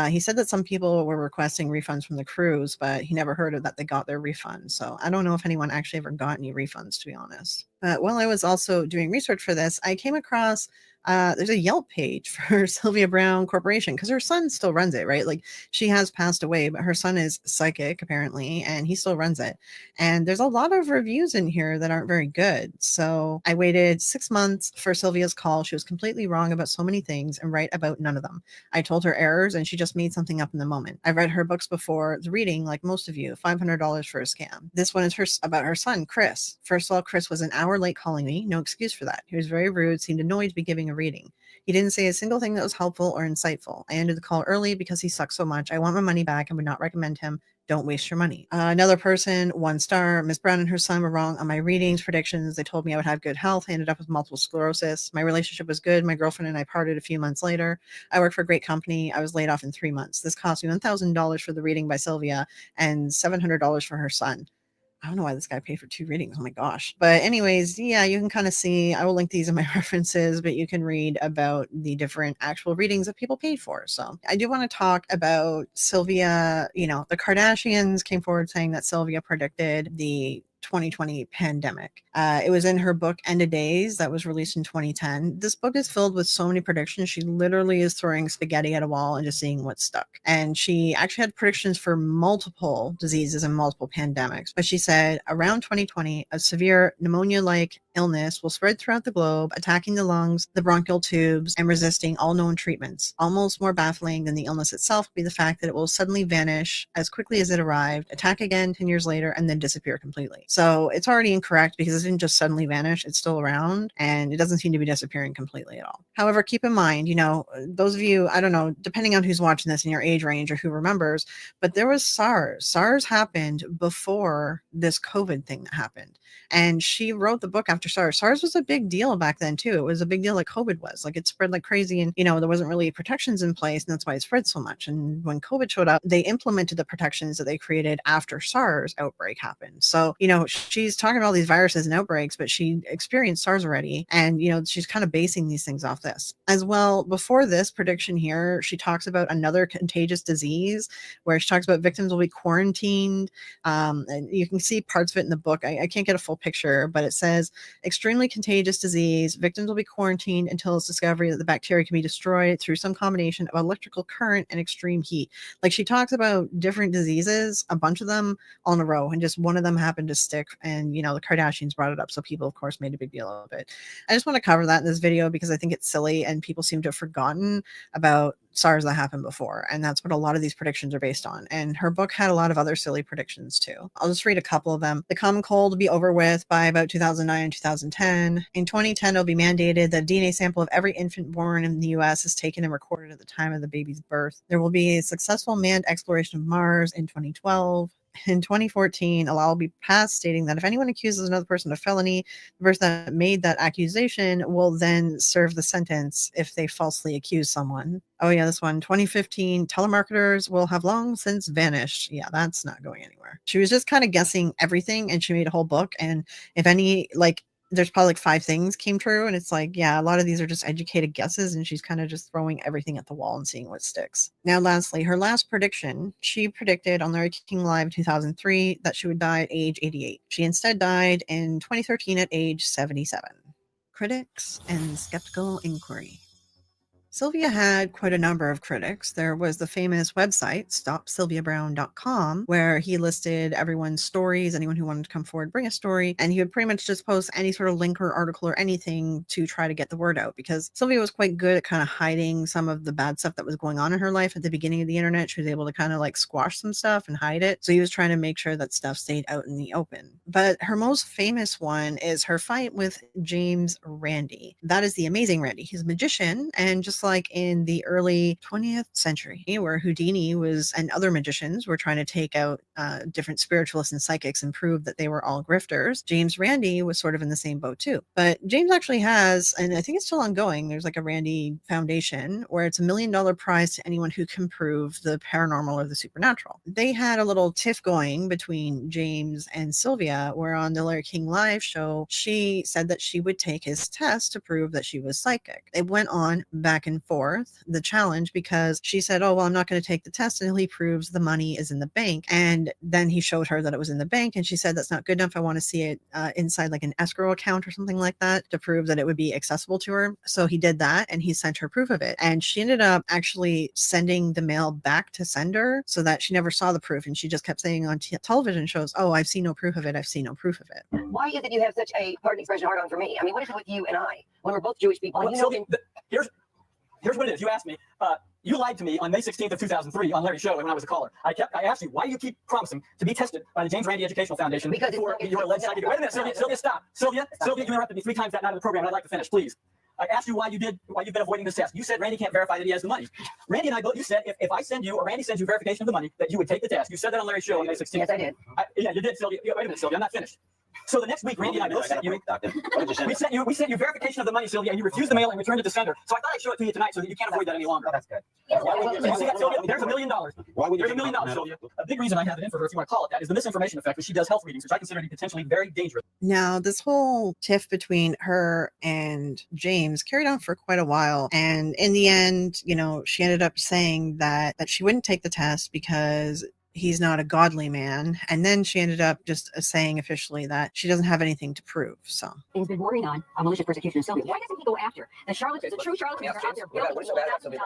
he said that some people were requesting refunds from the cruise, but he never heard of that they got their refund. So I don't know if anyone actually ever got any refunds, to be honest. But while I was also doing research for this, I came across there's a Yelp page for Sylvia Browne Corporation, because her son still runs it, right? Like, she has passed away, but her son is psychic apparently, and he still runs it. And there's a lot of reviews in here that aren't very good. So I waited 6 months for Sylvia's call. She was completely wrong about so many things and right about none of them. I told her errors, and she just made something up in the moment. I've read her books before the reading, like most of you, $500 for a scam. This one is about her son, Chris. First of all, Chris was an hour late calling me. No excuse for that. He was very rude, seemed annoyed to be giving a reading. He didn't say a single thing that was helpful or insightful. I ended the call early because he sucks so much. I want my money back and would not recommend him. Don't waste your money. Another person, 1 star. Miss Browne and her son were wrong on my readings, predictions. They told me I would have good health. I ended up with multiple sclerosis. My relationship was good. My girlfriend and I parted a few months later. I work for a great company. I was laid off in 3 months. This cost me $1,000 for the reading by Sylvia and $700 for her son. I don't know why this guy paid for 2 readings. Oh my gosh. But anyways, yeah, you can kind of see, I will link these in my references, but you can read about the different actual readings that people paid for. So I do want to talk about Sylvia. The Kardashians came forward saying that Sylvia predicted the 2020 pandemic. It was in her book End of Days that was released in 2010. This book is filled with so many predictions. She literally is throwing spaghetti at a wall and just seeing what stuck. And she actually had predictions for multiple diseases and multiple pandemics. But she said around 2020, a severe pneumonia-like illness will spread throughout the globe, attacking the lungs, the bronchial tubes, and resisting all known treatments. Almost more baffling than the illness itself will be the fact that it will suddenly vanish as quickly as it arrived, attack again 10 years later, and then disappear completely. So it's already incorrect because it didn't just suddenly vanish. It's still around, and it doesn't seem to be disappearing completely at all. However, keep in mind, those of you, I don't know, depending on who's watching this in your age range or who remembers, but there was SARS. SARS happened before this COVID thing that happened. And she wrote the book after SARS. SARS was a big deal back then too. It was a big deal like COVID was. Like, it spread like crazy, and there wasn't really protections in place, and that's why it spread so much. And when COVID showed up, they implemented the protections that they created after SARS outbreak happened. So, she's talking about all these viruses and outbreaks, but she experienced SARS already. And, she's kind of basing these things off this. As well, before this prediction here, she talks about another contagious disease where she talks about victims will be quarantined. And you can see parts of it in the book. I can't get a full picture, but it says extremely contagious disease. Victims will be quarantined until it's discovered that the bacteria can be destroyed through some combination of electrical current and extreme heat. Like, she talks about different diseases, a bunch of them all in a row, and just one of them happened to stick. And, the Kardashians brought it up. So people, of course, made a big deal of it. I just want to cover that in this video because I think it's silly and people seem to have forgotten about SARS that happened before. And that's what a lot of these predictions are based on. And her book had a lot of other silly predictions too. I'll just read a couple of them. The common cold will be over with by about 2009 and 2010. In 2010, it'll be mandated that a DNA sample of every infant born in the US is taken and recorded at the time of the baby's birth. There will be a successful manned exploration of Mars in 2012. In 2014, a law will be passed stating that if anyone accuses another person of felony, the person that made that accusation will then serve the sentence if they falsely accuse someone. Oh yeah, this one, 2015, telemarketers will have long since vanished. Yeah, that's not going anywhere. She was just kind of guessing everything, and she made a whole book. And if any, there's probably like 5 things came true, and it's like, yeah, a lot of these are just educated guesses, and she's kind of just throwing everything at the wall and seeing what sticks. Now, lastly, her last prediction, she predicted on Larry King Live 2003 that she would die at age 88. She instead died in 2013 at age 77. Critics and skeptical inquiry. Sylvia had quite a number of critics. There was the famous website, stopsylviabrowne.com, where he listed everyone's stories, anyone who wanted to come forward, bring a story, and he would pretty much just post any sort of link or article or anything to try to get the word out, because Sylvia was quite good at kind of hiding some of the bad stuff that was going on in her life at the beginning of the internet. She was able to kind of like squash some stuff and hide it. So he was trying to make sure that stuff stayed out in the open. But her most famous one is her fight with James Randi. That is the amazing Randi. He's a magician, and just like in the early 20th century, where Houdini was and other magicians were trying to take out different spiritualists and psychics and prove that they were all grifters, James Randi was sort of in the same boat too. But James actually has, and I think it's still ongoing, there's like a Randi Foundation where it's $1 million prize to anyone who can prove the paranormal or the supernatural. They had a little tiff going between James and Sylvia, where on the Larry King Live show, she said that she would take his test to prove that she was psychic. It went on back and forth, the challenge, because she said, oh, well, I'm not going to take the test until he proves the money is in the bank. And then he showed her that it was in the bank, and she said, that's not good enough. I want to see it inside like an escrow account or something like that to prove that it would be accessible to her. So he did that, and he sent her proof of it. And she ended up actually sending the mail back to sender so that she never saw the proof. And she just kept saying on television shows, oh, I've seen no proof of it. I've seen no proof of it. Why is it you have such a, pardon the expression, hard on for me? I mean, what is it with you and I when we're both Jewish people? Well, Sylvia, here's what it is. You asked me, you lied to me on May 16th of 2003 on Larry's show when I was a caller. I asked you, why do you keep promising to be tested by the James Randi Educational Foundation because for your alleged psychic? Wait a minute, Sylvia, stop. Sylvia, you interrupted me 3 times that night of the program, and I'd like to finish, please. I asked you why you've been avoiding this test. You said Randi can't verify that he has the money. Randi and I both, you said if I send you or Randi sends you verification of the money, that you would take the test. You said that on Larry's show on May 16th. Yes, I did. Yeah, you did, Sylvia. Wait a minute, Sylvia, I'm not finished. So the next week, Randi and I both sent you. We sent you verification of the money, Sylvia, and you refused the mail and returned it to sender. So I thought I'd show it to you tonight so that you can't avoid that any longer. Oh, that's good. You see that, Sylvia? There's $1 million. There's $1 million, Sylvia. A big reason I have it in for her, if you want to call it that, is the misinformation effect, which she does health readings, which I consider to be potentially very dangerous. Now, this whole tiff between her and James carried on for quite a while. And in the end, she ended up saying that she wouldn't take the test because he's not a godly man. And then she ended up just saying officially that she doesn't have anything to prove. So he's been working on a malicious persecution of Sylvia. Why doesn't he go after the charlatans, the true charlatans are out there building What's so bad about Sylvia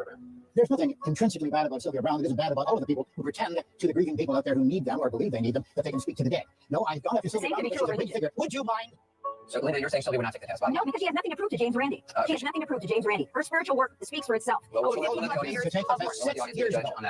Browne? There's nothing intrinsically bad about Sylvia Browne. It isn't bad about all of the people who pretend to the grieving people out there who need them or believe they need them, that they can speak to the dead. No, I've gone after Sylvia Browne because she's a big figure. Would you mind? So, Linda, you're saying Sylvia would not take the test? No, because she has nothing to prove to James Randi. She has nothing to prove to James Randi. Her spiritual work speaks for itself.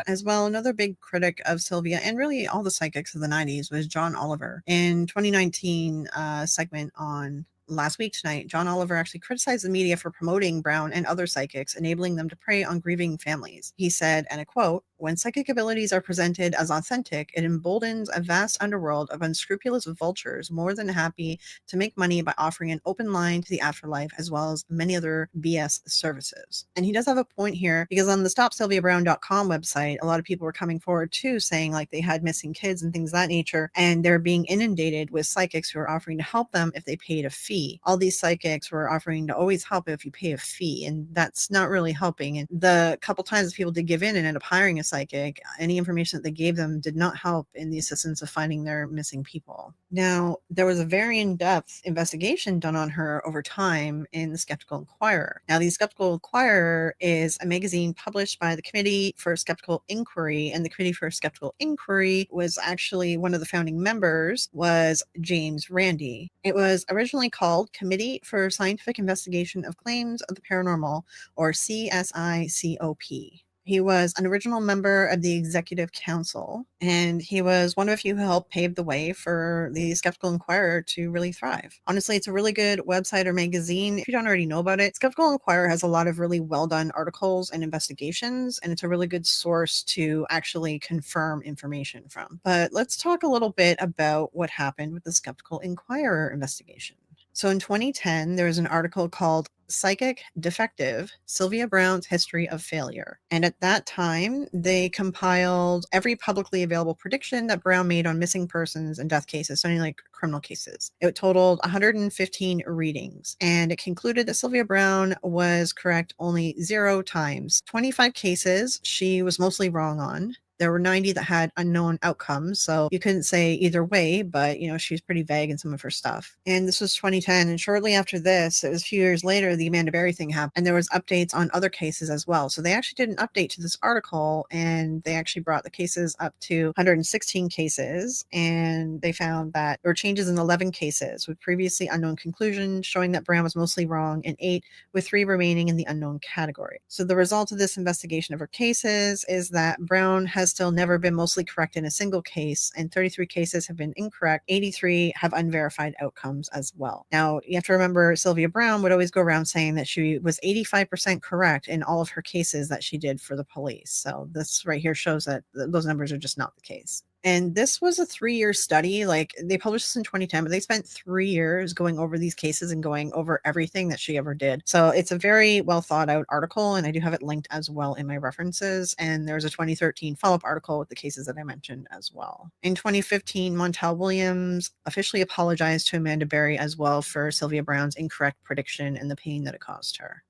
As well, another big critic of Sylvia and really all the psychics of the 90s was John Oliver. In 2019 segment on Last Week Tonight, John Oliver actually criticized the media for promoting Browne and other psychics, enabling them to prey on grieving families. He said, and I quote, "When psychic abilities are presented as authentic, it emboldens a vast underworld of unscrupulous vultures more than happy to make money by offering an open line to the afterlife, as well as many other BS services." And he does have a point here, because on the stopsylviabrowne.com website, a lot of people were coming forward too, saying like they had missing kids and things of that nature, and they're being inundated with psychics who are offering to help them if they paid a fee. All these psychics were offering to always help if you pay a fee, and that's not really helping. And the couple times people did give in and end up hiring a psychic, any information that they gave them did not help in the assistance of finding their missing people. Now, there was a very in-depth investigation done on her over time in the Skeptical Inquirer. Now, the Skeptical Inquirer is a magazine published by the Committee for Skeptical Inquiry, and the Committee for Skeptical Inquiry was actually one of the founding members was James Randi. It was originally called Committee for Scientific Investigation of Claims of the Paranormal, or CSICOP. He was an original member of the Executive Council, and he was one of a few who helped pave the way for the Skeptical Inquirer to really thrive. Honestly, it's a really good website or magazine. If you don't already know about it, Skeptical Inquirer has a lot of really well-done articles and investigations, and it's a really good source to actually confirm information from. But let's talk a little bit about what happened with the Skeptical Inquirer investigation. So in 2010, there was an article called Psychic Defective, Sylvia Browne's History of Failure. And at that time, they compiled every publicly available prediction that Browne made on missing persons and death cases, something like criminal cases. It totaled 115 readings, and it concluded that Sylvia Browne was correct only 0 times. 25 cases she was mostly wrong on. There were 90 that had unknown outcomes, so you couldn't say either way, but she was pretty vague in some of her stuff. And this was 2010, and shortly after this, it was a few years later, the Amanda Berry thing happened, and there was updates on other cases as well. So they actually did an update to this article, and they actually brought the cases up to 116 cases, and they found that there were changes in 11 cases with previously unknown conclusions, showing that Browne was mostly wrong in 8, with 3 remaining in the unknown category. So the result of this investigation of her cases is that Browne has still never been mostly correct in a single case, and 33 cases have been incorrect. 83 have unverified outcomes as well. Now, you have to remember, Sylvia Browne would always go around saying that she was 85% correct in all of her cases that she did for the police. So this right here shows that those numbers are just not the case. And this was a 3-year study. Like, they published this in 2010, but they spent 3 years going over these cases and going over everything that she ever did. So it's a very well thought out article, and I do have it linked as well in my references. And there's a 2013 follow-up article with the cases that I mentioned as well. In 2015, Montel Williams officially apologized to Amanda Berry as well for Sylvia Browne's incorrect prediction and the pain that it caused her.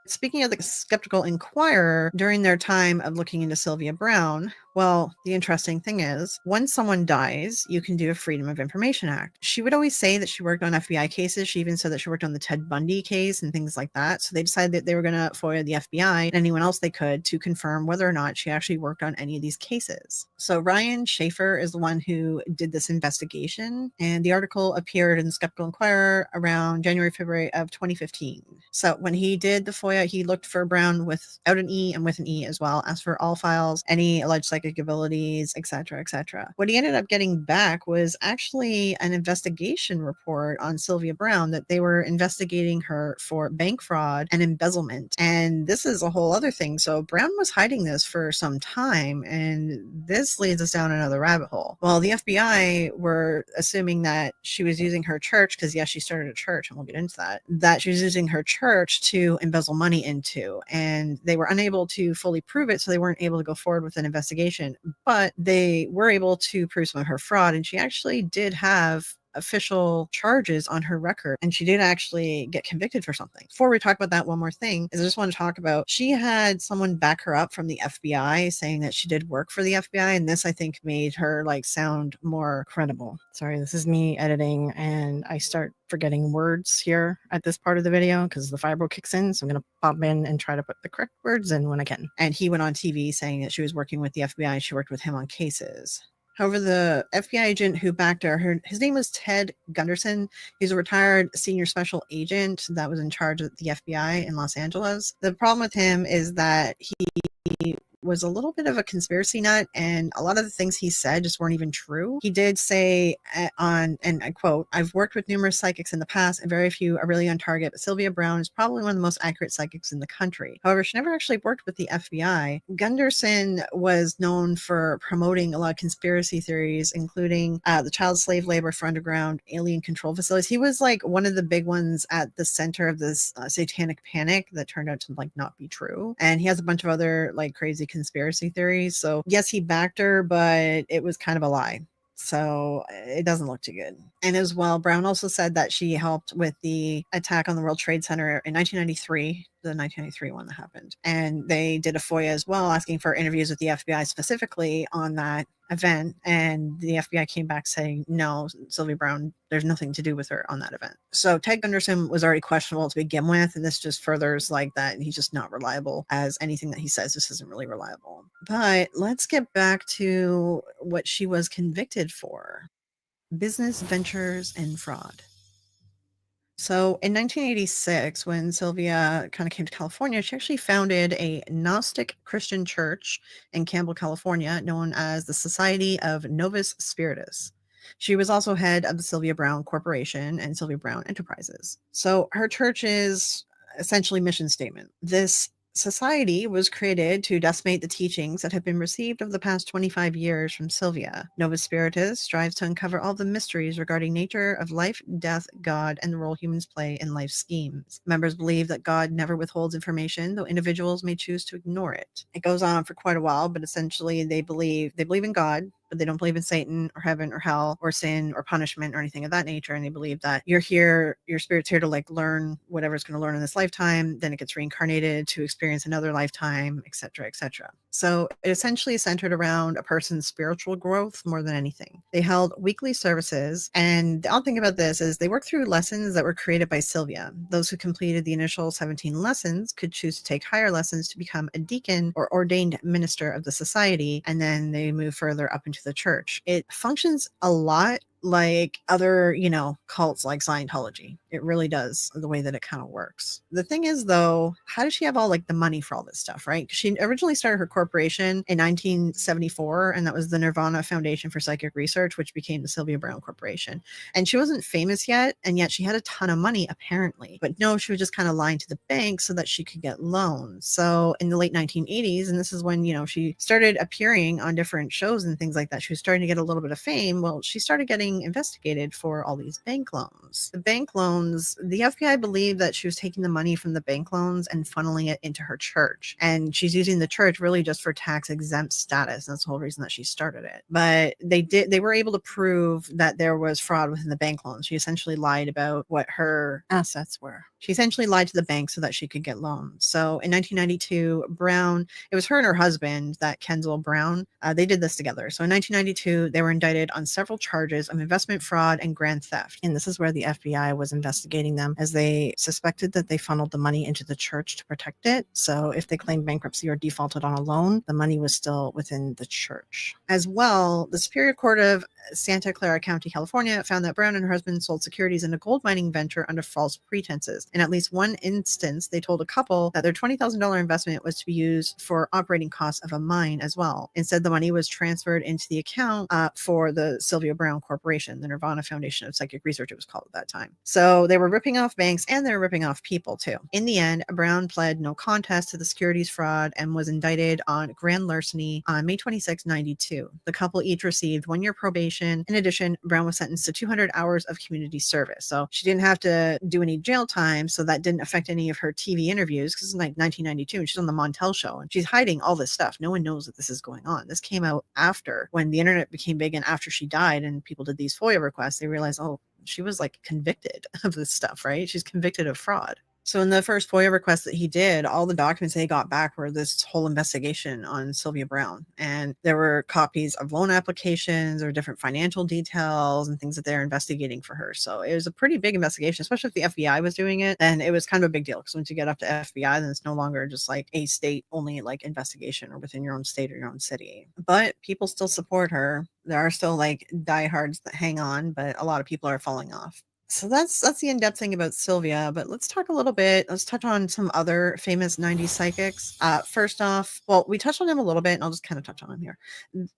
Speaking of the Skeptical Inquirer, during their time of looking into Sylvia Browne, well, the interesting thing is, when someone dies, you can do a Freedom of Information Act. She would always say that she worked on FBI cases. She even said that she worked on the Ted Bundy case and things like that. So they decided that they were going to FOIA the FBI and anyone else they could to confirm whether or not she actually worked on any of these cases. So Ryan Schaefer is the one who did this investigation, and the article appeared in the Skeptical Inquirer around January, February of 2015. So when he did the FOIA, he looked for Browne without an E and with an E as well, asked for all files, any alleged psychic abilities, etc., etc. What he ended up getting back was actually an investigation report on Sylvia Browne, that they were investigating her for bank fraud and embezzlement. And this is a whole other thing. So Browne was hiding this for some time, and this leads us down another rabbit hole. Well, the FBI were assuming that she was using her church, because yes, she started a church, and we'll get into that she was using her church to embezzle money into, and they were unable to fully prove it, so they weren't able to go forward with an investigation, but they were able to prove some of her fraud, and she actually did have official charges on her record, and she did actually get convicted for something. Before we talk about that, one more thing is I just want to talk about, she had someone back her up from the FBI saying that she did work for the FBI, and this I think made her sound more credible. Sorry, this is me editing and I start forgetting words here at this part of the video because the fibro kicks in, so I'm going to pop in and try to put the correct words in when I can. And he went on TV saying that she was working with the FBI and she worked with him on cases. However, the FBI agent who backed her, his name was Ted Gunderson. He's a retired senior special agent that was in charge of the FBI in Los Angeles. The problem with him is that he was a little bit of a conspiracy nut, and a lot of the things he said just weren't even true. He did say and I quote, "I've worked with numerous psychics in the past and very few are really on target, but Sylvia Browne is probably one of the most accurate psychics in the country." However, she never actually worked with the FBI. Gunderson was known for promoting a lot of conspiracy theories, including the child slave labor for underground alien control facilities. He was one of the big ones at the center of this satanic panic that turned out to not be true. And he has a bunch of other crazy conspiracy theories. So yes, he backed her, but it was kind of a lie. So it doesn't look too good. And as well, Browne also said that she helped with the attack on the World Trade Center in 1993, the 1993 one that happened. And they did a FOIA as well, asking for interviews with the FBI specifically on that event. And the FBI came back saying, no, Sylvia Browne, there's nothing to do with her on that event. So Ted Gunderson was already questionable to begin with. And this just furthers that he's just not reliable, as anything that he says just isn't really reliable. But let's get back to what she was convicted for: business ventures and fraud. So in 1986, when Sylvia kind of came to California, she actually founded a Gnostic Christian church in Campbell, California, known as the Society of Novus Spiritus. She was also head of the Sylvia Browne Corporation and Sylvia Browne Enterprises. So her church's essentially mission statement: this Society was created to decimate the teachings that have been received over the past 25 years from Sylvia. Novus Spiritus strives to uncover all the mysteries regarding nature of life, death, God, and the role humans play in life's schemes. Members believe that God never withholds information, though individuals may choose to ignore it. It goes on for quite a while, but essentially they believe in God, but they don't believe in Satan or heaven or hell or sin or punishment or anything of that nature. And they believe that you're here, your spirit's here to like learn whatever it's going to learn in this lifetime. Then it gets reincarnated to experience another lifetime, etc., etc. So it essentially is centered around a person's spiritual growth more than anything. They held weekly services. And the odd thing about this is they worked through lessons that were created by Sylvia. Those who completed the initial 17 lessons could choose to take higher lessons to become a deacon or ordained minister of the society. And then they move further up into the church. It functions a lot like other, cults like Scientology. It really does, the way that it kind of works. The thing is, though, how does she have all like the money for all this stuff, right? She originally started her corporation in 1974, and that was the Nirvana Foundation for Psychic Research, which became the Sylvia Browne Corporation. And she wasn't famous yet, and yet she had a ton of money, apparently. But no, she was just kind of lying to the bank so that she could get loans. So in the late 1980s, and this is when, she started appearing on different shows and things like that, she was starting to get a little bit of fame. Well, she started getting investigated for all these bank loans. The bank loans, the FBI believed that she was taking the money from the bank loans and funneling it into her church. And she's using the church really just for tax exempt status. That's the whole reason that she started it. But they were able to prove that there was fraud within the bank loans. She essentially lied about what her assets were. She essentially lied to the bank so that she could get loans. So in 1992, Browne, it was her and her husband, that Kensal Browne, they did this together. So in 1992, they were indicted on several charges of investment fraud and grand theft. And this is where the FBI was investigating them, as they suspected that they funneled the money into the church to protect it. So if they claimed bankruptcy or defaulted on a loan, the money was still within the church. As well, the Superior Court of Santa Clara County, California, found that Browne and her husband sold securities in a gold mining venture under false pretenses. In at least one instance, they told a couple that their $20,000 investment was to be used for operating costs of a mine as well. Instead, the money was transferred into the account for the Sylvia Browne Corporation, the Nirvana Foundation of Psychic Research, it was called at that time. So they were ripping off banks and they were ripping off people too. In the end, Browne pled no contest to the securities fraud and was indicted on grand larceny on May 26, 92. The couple each received 1 year probation. In addition, Browne was sentenced to 200 hours of community service. So she didn't have to do any jail time, so that didn't affect any of her TV interviews, because it's like 1992 and she's on the Montel show and she's hiding all this stuff. No one knows that this is going on. This came out after, when the internet became big and after she died and people did these FOIA requests, they realized, oh, she was like convicted of this stuff, right? She's convicted of fraud. So in the first FOIA request that he did, all the documents they got back were this whole investigation on Sylvia Browne. And there were copies of loan applications or different financial details and things that they're investigating for her. So it was a pretty big investigation, especially if the FBI was doing it. Then it was kind of a big deal, because once you get up to FBI, then it's no longer just like a state only like investigation or within your own state or your own city. But people still support her. There are still like diehards that hang on, but a lot of people are falling off. So that's the in-depth thing about Sylvia, but let's talk a little bit. Let's touch on some other famous 90s psychics. First off, well, we touched on him a little bit, and I'll just kind of touch on him here.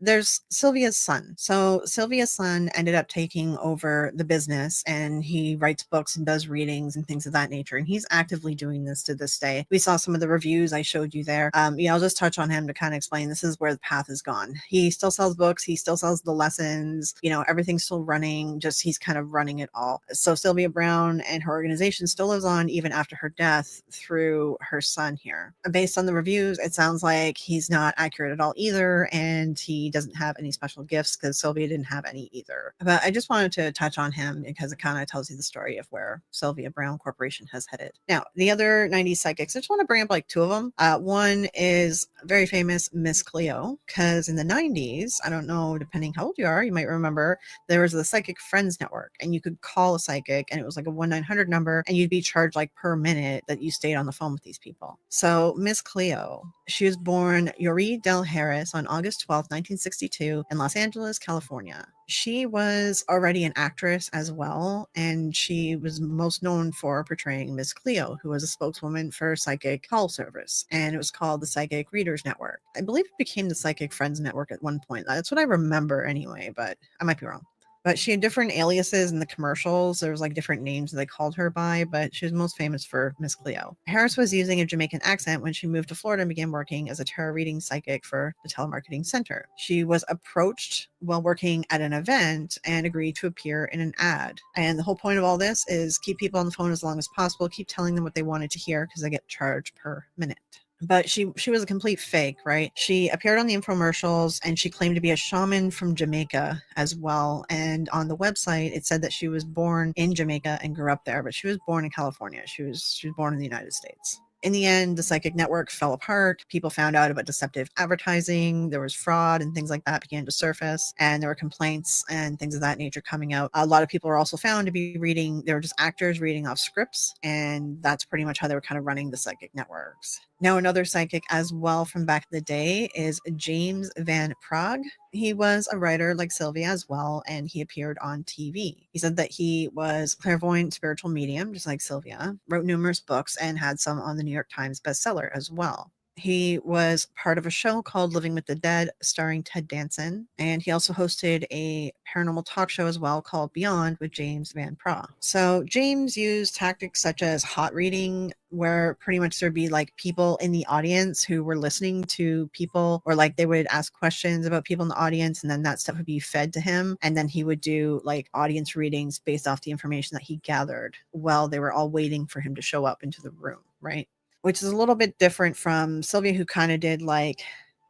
There's Sylvia's son. So Sylvia's son ended up taking over the business, and he writes books and does readings and things of that nature, and he's actively doing this to this day. We saw some of the reviews I showed you there. I'll just touch on him to kind of explain this is where the path has gone. He still sells books, he still sells the lessons, everything's still running, just he's kind of running it all. So Sylvia Browne and her organization still lives on even after her death through her son here. Based on the reviews, it sounds like he's not accurate at all either, and he doesn't have any special gifts, because Sylvia didn't have any either. But I just wanted to touch on him because it kind of tells you the story of where Sylvia Browne Corporation has headed. Now, the other 90s psychics, I just want to bring up like two of them. One is very famous Miss Cleo, because in the 90s, I don't know, depending how old you are, you might remember there was the Psychic Friends Network, and you could call a psychic, and it was like a 1-900 number, and you'd be charged like per minute that you stayed on the phone with these people. So Miss Cleo, she was born Yuri Del Harris on August 12th, 1962 in Los Angeles, California. She was already an actress as well, and she was most known for portraying Miss Cleo, who was a spokeswoman for Psychic Call Service, and it was called the Psychic Readers Network. I believe it became the Psychic Friends Network at one point. That's what I remember anyway, but I might be wrong. But she had different aliases in the commercials. There was like different names that they called her by, but she was most famous for Miss Cleo. Harris was using a Jamaican accent when she moved to Florida and began working as a tarot reading psychic for the telemarketing center. She was approached while working at an event and agreed to appear in an ad. And the whole point of all this is keep people on the phone as long as possible, keep telling them what they wanted to hear because they get charged per minute. But she was a complete fake, right? She appeared on the infomercials and she claimed to be a shaman from Jamaica as well. And on the website, it said that she was born in Jamaica and grew up there, but she was born in California. She was born in the United States. In the end, the psychic network fell apart. People found out about deceptive advertising. There was fraud and things like that began to surface. And there were complaints and things of that nature coming out. A lot of people were also found to be reading, they were just actors reading off scripts. And that's pretty much how they were kind of running the psychic networks. Now, another psychic as well from back in the day is James Van Praagh. He was a writer like Sylvia as well, and he appeared on TV. He said that he was clairvoyant spiritual medium, just like Sylvia, wrote numerous books, and had some on the New York Times bestseller as well. He was part of a show called Living with the Dead, starring Ted Danson, and he also hosted a paranormal talk show as well called Beyond with James Van Praagh. So James used tactics such as hot reading, where pretty much there'd be like people in the audience who were listening to people, or like they would ask questions about people in the audience, and then that stuff would be fed to him, and then he would do like audience readings based off the information that he gathered while they were all waiting for him to show up into the room, right? Which is a little bit different from Sylvia, who kind of did like,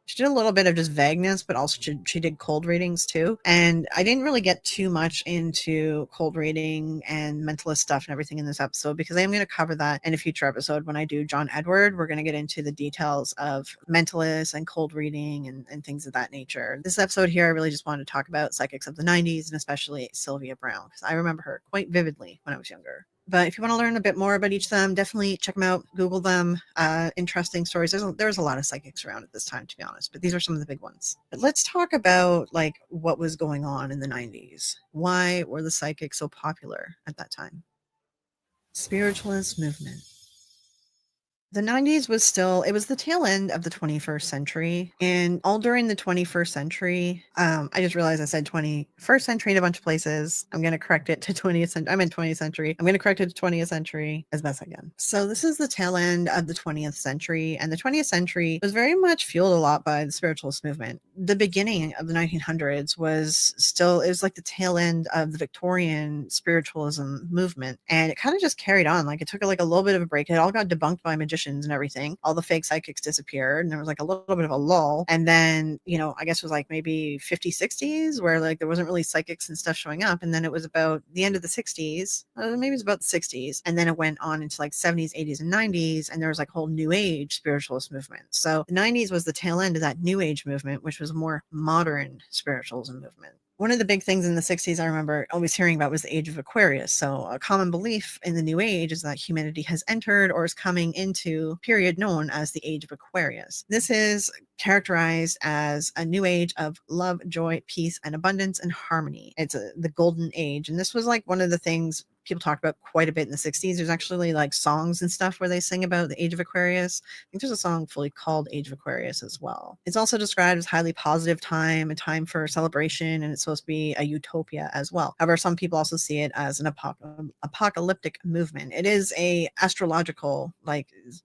she did a little bit of just vagueness, but also she did cold readings too. And I didn't really get too much into cold reading and mentalist stuff and everything in this episode, because I am going to cover that in a future episode. When I do John Edward, we're going to get into the details of mentalists and cold reading and things of that nature. This episode here, I really just wanted to talk about psychics of the 90s, and especially Sylvia Browne, because I remember her quite vividly when I was younger. But if you want to learn a bit more about each of them, definitely check them out, Google them. Interesting stories. There's a lot of psychics around at this time, to be honest, but these are some of the big ones. But let's talk about like what was going on in the 90s. Why were the psychics so popular at that time? Spiritualist movement. The 90s was still, it was the tail end of the 21st century. And all during the 21st century, I just realized I said 21st century in a bunch of places. I'm going to correct it to 20th century. I meant 20th century. I'm going to correct it to 20th century as best I can. So this is the tail end of the 20th century. And the 20th century was very much fueled a lot by the spiritualist movement. The beginning of the 1900s was still, it was like the tail end of the Victorian spiritualism movement. And it kind of just carried on. Like it took like a little bit of a break. It all got debunked by magicians and everything. All the fake psychics disappeared, and there was like a little bit of a lull. And then, I guess it was like maybe 50s, 60s, where like there wasn't really psychics and stuff showing up. And then it was about the end of the 60s, maybe it was about the 60s. And then it went on into like 70s, 80s, and 90s. And there was like a whole new age spiritualist movement. So the 90s was the tail end of that new age movement, which was a more modern spiritualism movement. One of the big things in the 60s I remember always hearing about was the age of Aquarius. So a common belief in the new age is that humanity has entered or is coming into a period known as the age of Aquarius. This is characterized as a new age of love, joy, peace, and abundance and harmony. It's the golden age. And this was like one of the things people talked about quite a bit in the 60s. There's actually like songs and stuff where they sing about the age of Aquarius. I think there's a song fully called Age of Aquarius as well. It's also described as highly positive time, a time for celebration, and it's supposed to be a utopia as well. However, some people also see it as an apocalyptic movement. It is a astrological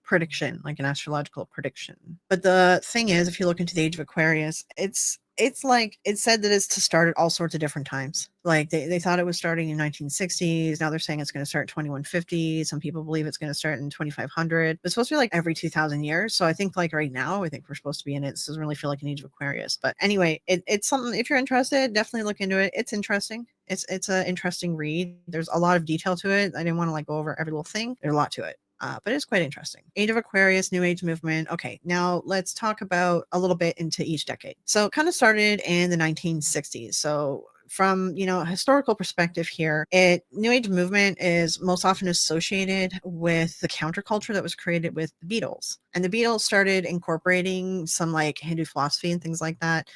prediction, like an astrological prediction. But the thing is, if you look into the age of Aquarius, it's like it's said that it's to start at all sorts of different times. Like they thought it was starting in 1960s. Now they're saying it's going to start 2150. Some people believe it's going to start in 2500. It's supposed to be like every 2000 years. So I think like right now, I think we're supposed to be in it. This doesn't really feel like an age of Aquarius. But anyway, it's something, if you're interested, definitely look into it. It's interesting. It's an interesting read. There's a lot of detail to it. I didn't want to like go over every little thing. There's a lot to it. But it's quite interesting. Age of Aquarius, New Age movement. Okay, now let's talk about a little bit into each decade. So it kind of started in the 1960s. So from a historical perspective here, New Age movement is most often associated with the counterculture that was created with the Beatles. And the Beatles started incorporating some like Hindu philosophy and things like that.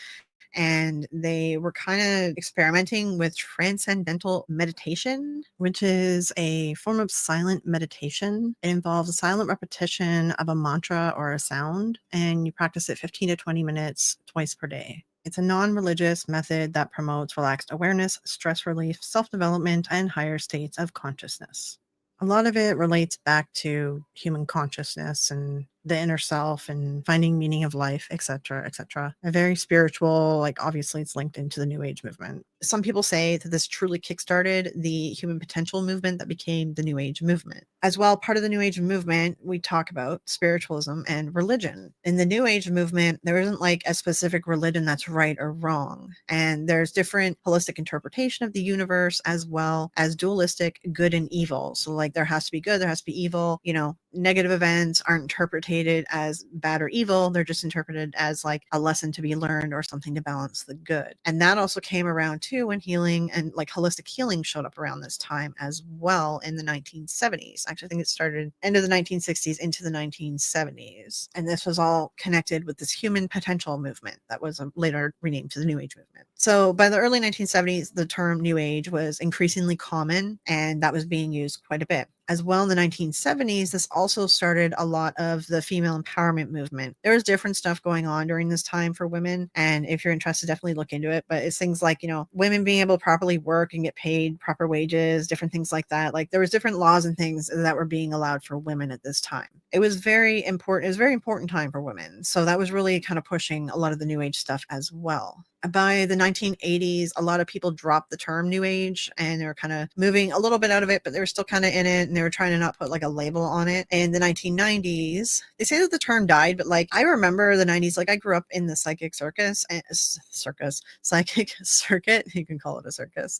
And they were kind of experimenting with transcendental meditation, which is a form of silent meditation. It involves a silent repetition of a mantra or a sound, and you practice it 15 to 20 minutes twice per day. It's a non-religious method that promotes relaxed awareness, stress relief, self-development, and higher states of consciousness. A lot of it relates back to human consciousness and the inner self and finding meaning of life, etc., etc. A very spiritual, like obviously it's linked into the New Age movement. Some people say that this truly kickstarted the human potential movement that became the New Age movement. As well, part of the New Age movement, we talk about spiritualism and religion. In the New Age movement, there isn't like a specific religion that's right or wrong. And there's different holistic interpretation of the universe as well as dualistic good and evil. So like there has to be good, there has to be evil, negative events aren't interpreted as bad or evil. They're just interpreted as like a lesson to be learned or something to balance the good. And that also came around too when healing and like holistic healing showed up around this time as well in the 1970s. Actually, I think it started end of the 1960s into the 1970s. And this was all connected with this human potential movement that was later renamed to the New Age movement. So by the early 1970s, the term New Age was increasingly common and that was being used quite a bit. As well in the 1970s, this also started a lot of the female empowerment movement. There was different stuff going on during this time for women. And if you're interested, definitely look into it. But it's things like, women being able to properly work and get paid proper wages, different things like that. Like there was different laws and things that were being allowed for women at this time. It was very important. It was a very important time for women. So that was really kind of pushing a lot of the New Age stuff as well. By the 1980s, a lot of people dropped the term New Age and they were kind of moving a little bit out of it, but they were still kind of in it and they were trying to not put like a label on it. In the 1990s, they say that the term died, but like I remember the 90s, like I grew up in the psychic psychic circuit. You can call it a circus.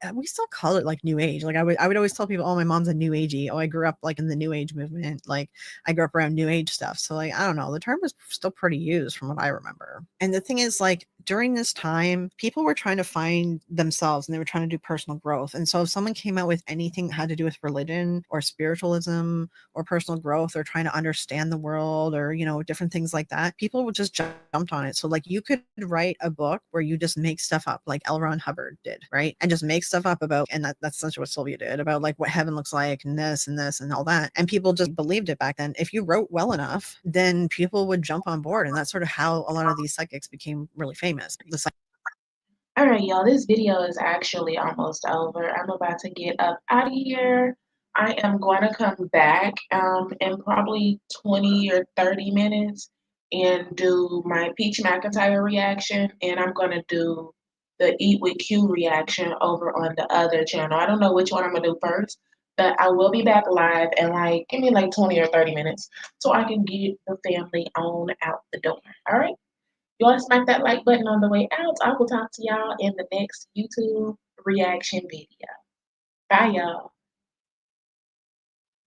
And we still call it like New Age. Like I would always tell people, oh, my mom's a New Agey. Oh, I grew up like in the New Age movement. Like I grew up around New Age stuff. So like, I don't know, the term was still pretty used from what I remember. And the thing is like during this time, people were trying to find themselves and they were trying to do personal growth. And so if someone came out with anything that had to do with religion or spiritualism or personal growth or trying to understand the world or, different things like that, people would just jumped on it. So like you could write a book where you just make stuff up like L. Ron Hubbard did, right? And just make stuff up about, and that's essentially what Sylvia did, about like what heaven looks like and this and this and all that. And people just believed it back then. If you wrote well enough, then people would jump on board. And that's sort of how a lot of these psychics became really famous. All right, y'all, this video is actually almost over. I'm about to get up out of here. I am going to come back in probably 20 or 30 minutes and do my Peach McIntyre reaction, and I'm going to do the Eat with Q reaction over on the other channel. I don't know which one I'm going to do first, but I will be back live in give me like 20 or 30 minutes so I can get the family on out the door. All right? You want to smack that like button on the way out. I will talk to y'all in the next YouTube reaction video. Bye, y'all.